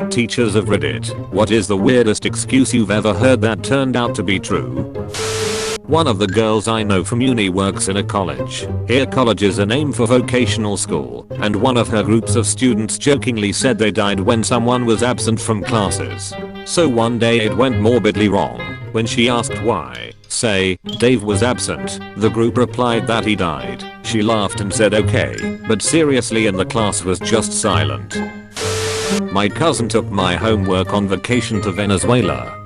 Teachers of Reddit, what is the weirdest excuse you've ever heard that turned out to be true? One of the girls I know from uni works in a college. Here, college is a name for vocational school, and one of her groups of students jokingly said they died when someone was absent from classes. So one day it went morbidly wrong. When she asked why, say, Dave was absent, the group replied that he died. She laughed and said okay, but seriously, and the class was just silent. My cousin took my homework on vacation to Venezuela.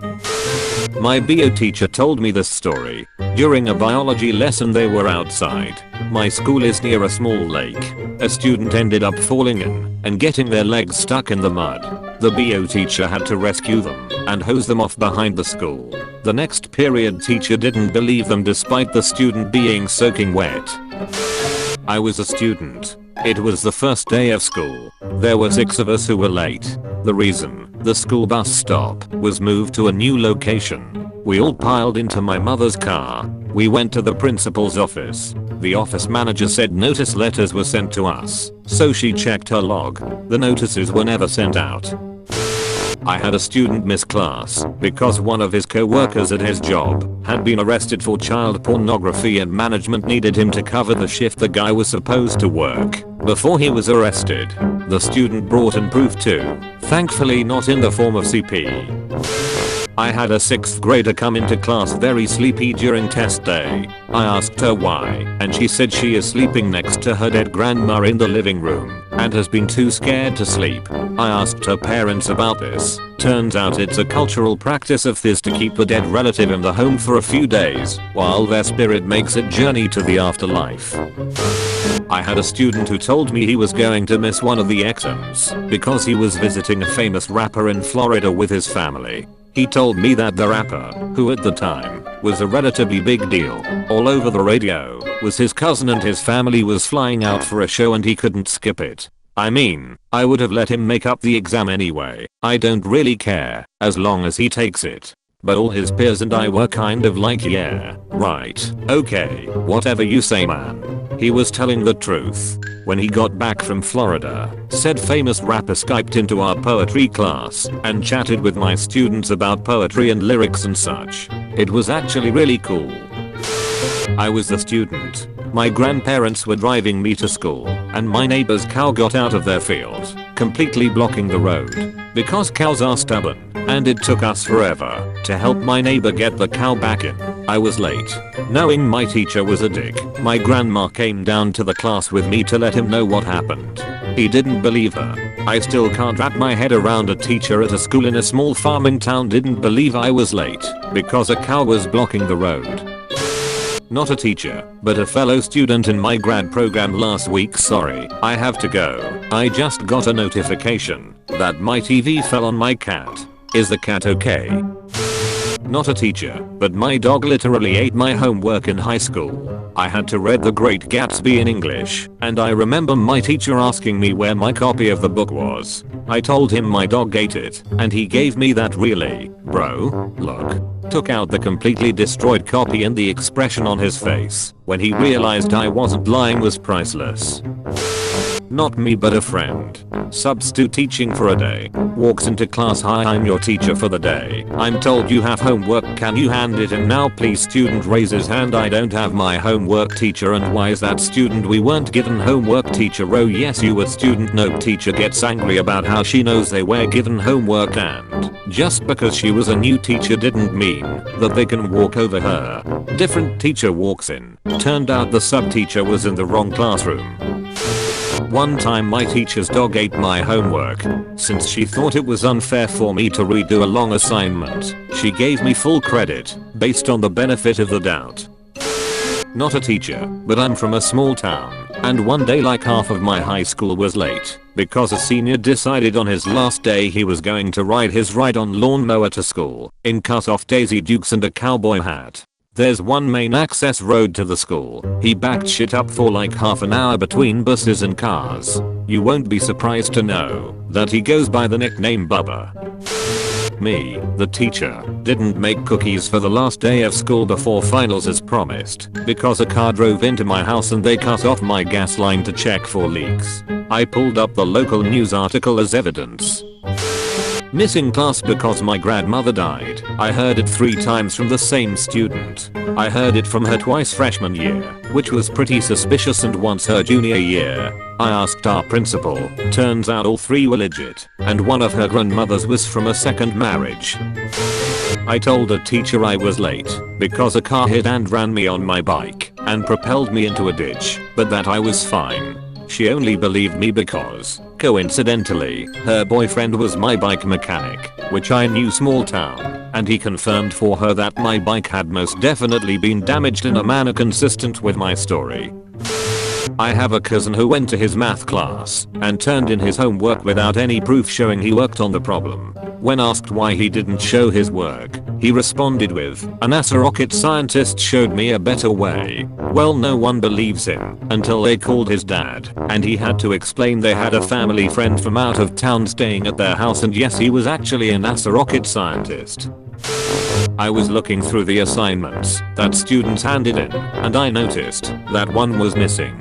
My bio teacher told me this story. During a biology lesson they were outside. My school is near a small lake. A student ended up falling in and getting their legs stuck in the mud. The bio teacher had to rescue them and hose them off behind the school. The next period teacher didn't believe them despite the student being soaking wet. I was a student. It was the first day of school. There were 6 of us who were late. The reason? The school bus stop was moved to a new location. We all piled into my mother's car. We went to the principal's office. The office manager said notice letters were sent to us, so she checked her log. The notices were never sent out. I had a student miss class because one of his co-workers at his job had been arrested for child pornography and management needed him to cover the shift the guy was supposed to work. Before he was arrested, the student brought in proof too, thankfully not in the form of CP. I had a 6th grader come into class very sleepy during test day. I asked her why, and she said she is sleeping next to her dead grandma in the living room and has been too scared to sleep. I asked her parents about this. Turns out it's a cultural practice of theirs to keep the dead relative in the home for a few days while their spirit makes its journey to the afterlife. I had a student who told me he was going to miss one of the exams because he was visiting a famous rapper in Florida with his family. He told me that the rapper, who at the time was a relatively big deal all over the radio, was his cousin and his family was flying out for a show and he couldn't skip it. I mean, I would have let him make up the exam anyway. I don't really care, as long as he takes it. But all his peers and I were kind of like, yeah, right, okay, whatever you say, man. He was telling the truth. When he got back from Florida, said famous rapper Skyped into our poetry class and chatted with my students about poetry and lyrics and such. It was actually really cool. I was the student. My grandparents were driving me to school and my neighbor's cow got out of their field, completely blocking the road. Because cows are stubborn, and it took us forever to help my neighbor get the cow back in. I was late. Knowing my teacher was a dick, my grandma came down to the class with me to let him know what happened. He didn't believe her. I still can't wrap my head around a teacher at a school in a small farming town didn't believe I was late because a cow was blocking the road. Not a teacher, but a fellow student in my grad program last week. Sorry, I have to go. I just got a notification that my TV fell on my cat. Is the cat okay? Not a teacher, but my dog literally ate my homework in high school. I had to read The Great Gatsby in English, and I remember my teacher asking me where my copy of the book was. I told him my dog ate it, and he gave me that really, bro, look. Took out the completely destroyed copy and the expression on his face when he realized I wasn't lying was priceless. Not me but a friend. Substitute teaching for a day. Walks into class, hi, I'm your teacher for the day. I'm told you have homework, can you hand it in now please? Student raises hand, I don't have my homework teacher. And why is that? Student, we weren't given homework teacher. Oh yes you were. Student, no. Teacher gets angry about how she knows they were given homework and just because she was a new teacher didn't mean that they can walk over her. Different teacher walks in. Turned out the sub teacher was in the wrong classroom. One time my teacher's dog ate my homework. Since she thought it was unfair for me to redo a long assignment, she gave me full credit based on the benefit of the doubt. Not a teacher, but I'm from a small town, and one day like half of my high school was late because a senior decided on his last day he was going to ride his ride-on lawnmower to school in cut-off Daisy Dukes and a cowboy hat. There's one main access road to the school. He backed shit up for like half an hour between buses and cars. You won't be surprised to know that he goes by the nickname Bubba. Me, the teacher, didn't make cookies for the last day of school before finals as promised because a car drove into my house and they cut off my gas line to check for leaks. I pulled up the local news article as evidence. Missing class because my grandmother died. I heard it 3 times from the same student. I heard it from her twice freshman year, which was pretty suspicious, and once her junior year. I asked our principal. Turns out all 3 were legit, and one of her grandmothers was from a second marriage. I told a teacher I was late because a car hit and ran me on my bike and propelled me into a ditch, but that I was fine. She only believed me because, coincidentally, her boyfriend was my bike mechanic, which I knew, small town, and he confirmed for her that my bike had most definitely been damaged in a manner consistent with my story. I have a cousin who went to his math class and turned in his homework without any proof showing he worked on the problem. When asked why he didn't show his work, he responded with, "A NASA rocket scientist showed me a better way." Well, no one believes him until they called his dad, and he had to explain they had a family friend from out of town staying at their house, and yes, he was actually a NASA rocket scientist. I was looking through the assignments that students handed in, and I noticed that one was missing.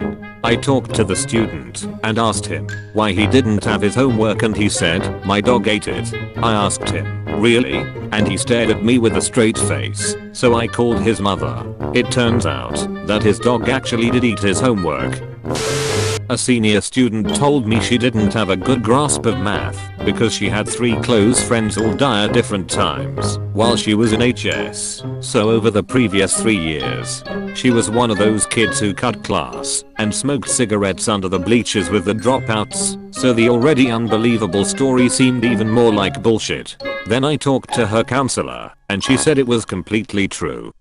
I talked to the student and asked him why he didn't have his homework, and he said, "My dog ate it." I asked him, "Really?" And he stared at me with a straight face, so I called his mother. It turns out that his dog actually did eat his homework. A senior student told me she didn't have a good grasp of math because she had 3 close friends all die at different times while she was in HS. So over the previous 3 years, she was one of those kids who cut class and smoked cigarettes under the bleachers with the dropouts, so the already unbelievable story seemed even more like bullshit. Then I talked to her counselor, and she said it was completely true.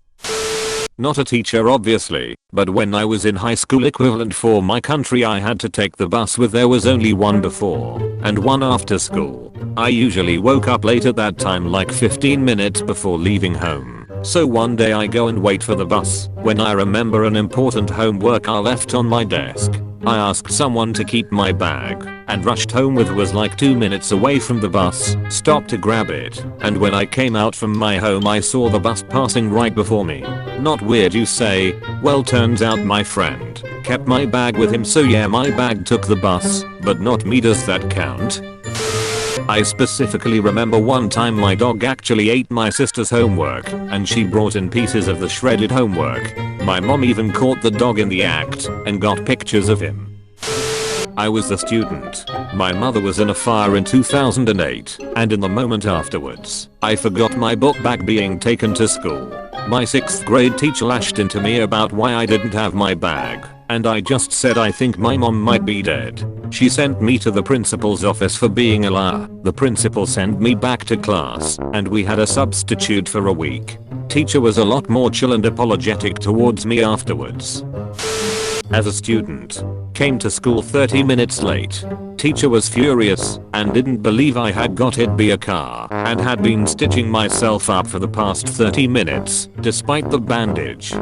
Not a teacher obviously, but when I was in high school equivalent for my country, I had to take the bus with there was only one before and one after school. I usually woke up late at that time, like 15 minutes before leaving home. So one day I go and wait for the bus when I remember an important homework I left on my desk. I asked someone to keep my bag and rushed home with was like 2 minutes away from the bus, stopped to grab it, and when I came out from my home I saw the bus passing right before me. Not weird, you say? Well, turns out my friend kept my bag with him, so yeah, my bag took the bus, but not me. Does that count? I specifically remember one time my dog actually ate my sister's homework, and she brought in pieces of the shredded homework. My mom even caught the dog in the act and got pictures of him. I was the student. My mother was in a fire in 2008, and in the moment afterwards, I forgot my book bag being taken to school. My 6th grade teacher lashed into me about why I didn't have my bag, and I just said I think my mom might be dead. She sent me to the principal's office for being a liar. The principal sent me back to class, and we had a substitute for a week. Teacher was a lot more chill and apologetic towards me afterwards. As a student, came to school 30 minutes late. Teacher was furious and didn't believe I had got hit by a car and had been stitching myself up for the past 30 minutes despite the bandage.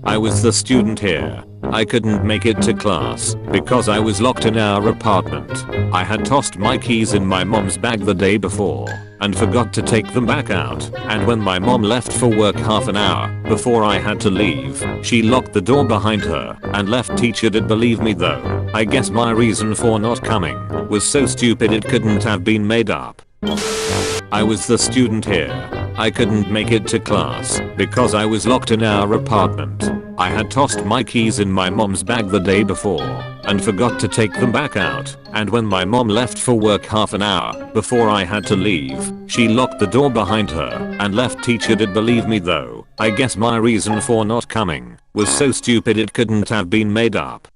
I was the student here. I couldn't make it to class because I was locked in our apartment. I had tossed my keys in my mom's bag the day before and forgot to take them back out, and when my mom left for work half an hour before I had to leave, she locked the door behind her and left. Teacher did believe me though. I guess my reason for not coming was so stupid it couldn't have been made up. I was the student here. I couldn't make it to class because I was locked in our apartment. I had tossed my keys in my mom's bag the day before and forgot to take them back out, and when my mom left for work half an hour before I had to leave, she locked the door behind her and left. Teacher did believe me though. I guess my reason for not coming was so stupid it couldn't have been made up.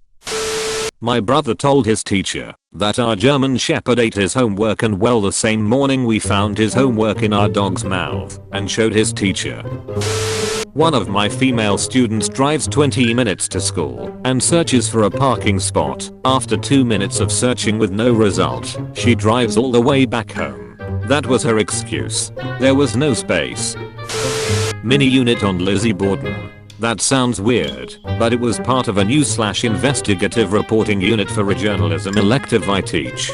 My brother told his teacher that our German Shepherd ate his homework, and well, the same morning we found his homework in our dog's mouth and showed his teacher. One of my female students drives 20 minutes to school and searches for a parking spot. After 2 minutes of searching with no result, she drives all the way back home. That was her excuse. There was no space. Mini unit on Lizzie Borden. That sounds weird, but it was part of a news/investigative reporting unit for a journalism elective I teach.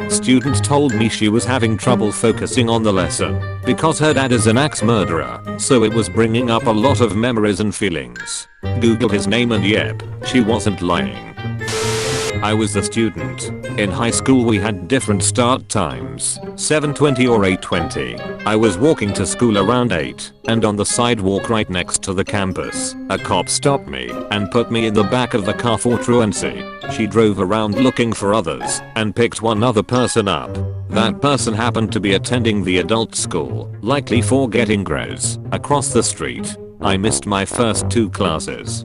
Students told me she was having trouble focusing on the lesson because her dad is an axe murderer, so it was bringing up a lot of memories and feelings. Google his name and yep, she wasn't lying. I was the student. In high school we had different start times, 7:20 or 8:20. I was walking to school around 8, and on the sidewalk right next to the campus, a cop stopped me and put me in the back of the car for truancy. She drove around looking for others and picked one other person up. That person happened to be attending the adult school, likely for getting grows, across the street. I missed my first 2 classes.